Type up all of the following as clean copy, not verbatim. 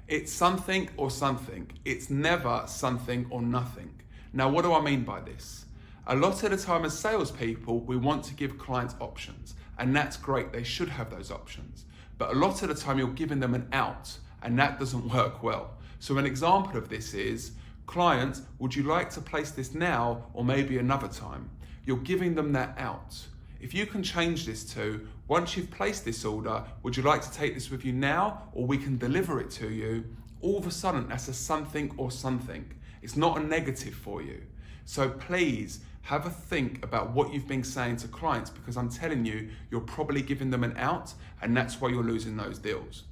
It's something or something. It's never something or nothing. Now, what do I mean by this? A lot of the time as salespeople, we want to give clients options, and that's great. They should have those options. But a lot of the time you're giving them an out, and that doesn't work well. So an example of this is, client, would you like to place this now or maybe another time? You're giving them that out. If you can change this to, once you've placed this order, would you like to take this with you now or we can deliver it to you? All of a sudden, that's a something or something. It's not a negative for you. So please have a think about what you've been saying to clients, because I'm telling you, you're probably giving them an out, and that's why you're losing those deals.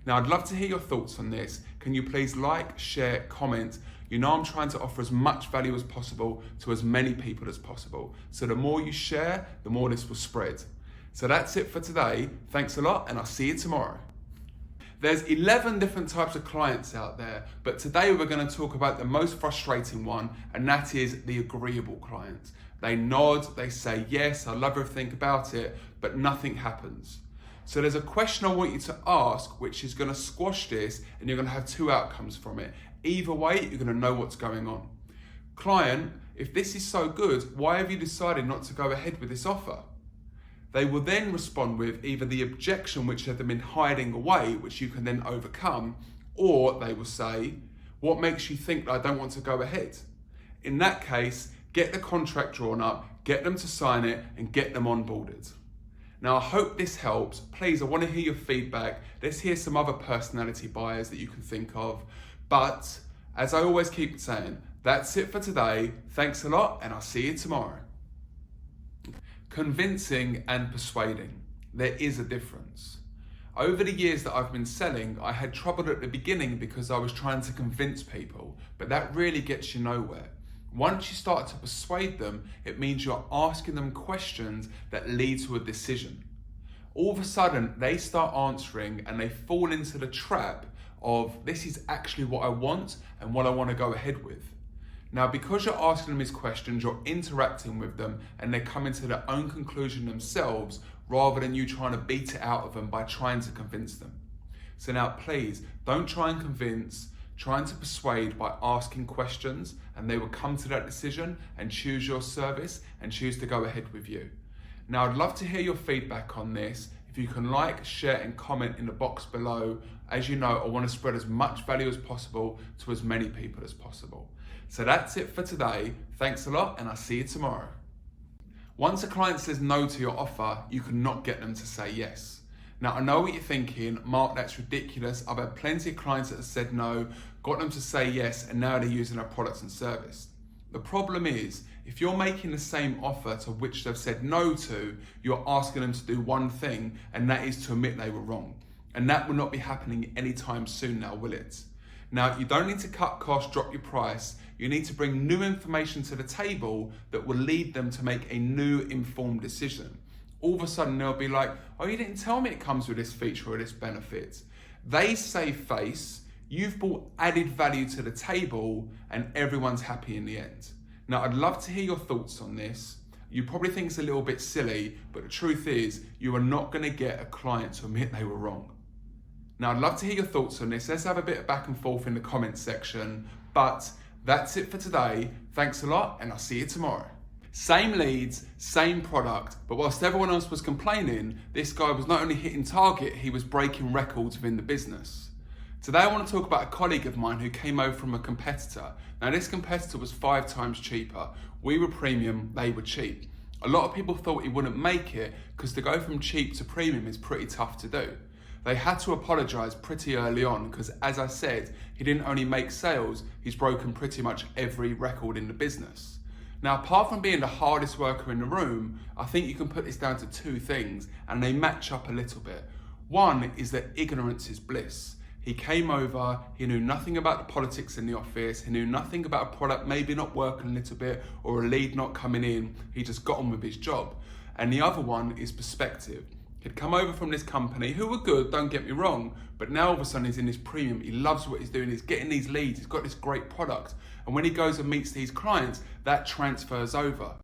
Now, I'd love to hear your thoughts on this. Can you please like, share, comment? You know I'm trying to offer as much value as possible to as many people as possible. So the more you share, the more this will spread. So that's it for today. Thanks a lot, and I'll see you tomorrow. There's 11 different types of clients out there, but today we're going to talk about the most frustrating one, and that is the agreeable client. They nod, they say, yes, I love everything about it, but nothing happens. So there's a question I want you to ask, which is going to squash this, and you're going to have two outcomes from it. Either way, you're going to know what's going on. Client, if this is so good, why have you decided not to go ahead with this offer? They will then respond with either the objection which they've been hiding away, which you can then overcome, or they will say, what makes you think that I don't want to go ahead? In that case, get the contract drawn up, get them to sign it, and get them onboarded. Now, I hope this helps. Please, I want to hear your feedback. Let's hear some other personality buyers that you can think of. But as I always keep saying, that's it for today. Thanks a lot, and I'll see you tomorrow. Convincing and persuading. There is a difference. Over the years that I've been selling, I had trouble at the beginning because I was trying to convince people, but that really gets you nowhere. Once you start to persuade them, it means you're asking them questions that lead to a decision. All of a sudden, they start answering and they fall into the trap of, this is actually what I want and what I want to go ahead with. Now, because you're asking them these questions, you're interacting with them, and they're coming to their own conclusion themselves, rather than you trying to beat it out of them by trying to convince them. So now, please, don't try and convince, trying to persuade by asking questions, and they will come to that decision and choose your service and choose to go ahead with you. Now, I'd love to hear your feedback on this. If you can like, share, and comment in the box below. As you know, I want to spread as much value as possible to as many people as possible. So that's it for today. Thanks a lot, and I'll see you tomorrow. Once a client says no to your offer, you cannot get them to say yes. Now, I know what you're thinking, Mark, that's ridiculous. I've had plenty of clients that have said no, got them to say yes, and now they're using our products and service. The problem is, if you're making the same offer to which they've said no to, you're asking them to do one thing, and that is to admit they were wrong. And that will not be happening anytime soon now, will it? Now, you don't need to cut costs, drop your price. You need to bring new information to the table that will lead them to make a new informed decision. All of a sudden, they'll be like, oh, you didn't tell me it comes with this feature or this benefit. They save face, you've brought added value to the table, and everyone's happy in the end. Now, I'd love to hear your thoughts on this. You probably think it's a little bit silly, but the truth is, you are not going to get a client to admit they were wrong. Now, I'd love to hear your thoughts on this. Let's have a bit of back and forth in the comments section. But that's it for today. Thanks a lot, and I'll see you tomorrow. Same leads, same product, but whilst everyone else was complaining, this guy was not only hitting target, he was breaking records within the business. Today I want to talk about a colleague of mine who came over from a competitor. Now, this competitor was 5 times cheaper. We were premium, they were cheap. A lot of people thought he wouldn't make it because to go from cheap to premium is pretty tough to do. They had to apologise pretty early on because, as I said, he didn't only make sales, he's broken pretty much every record in the business. Now, apart from being the hardest worker in the room, I think you can put this down to 2 things, and they match up a little bit. One is that ignorance is bliss. He came over, he knew nothing about the politics in the office, he knew nothing about a product maybe not working a little bit or a lead not coming in, he just got on with his job. And the other one is perspective. He'd come over from this company, who were good, don't get me wrong, but now all of a sudden he's in his premium, he loves what he's doing, he's getting these leads, he's got this great product. And when he goes and meets these clients, that transfers over.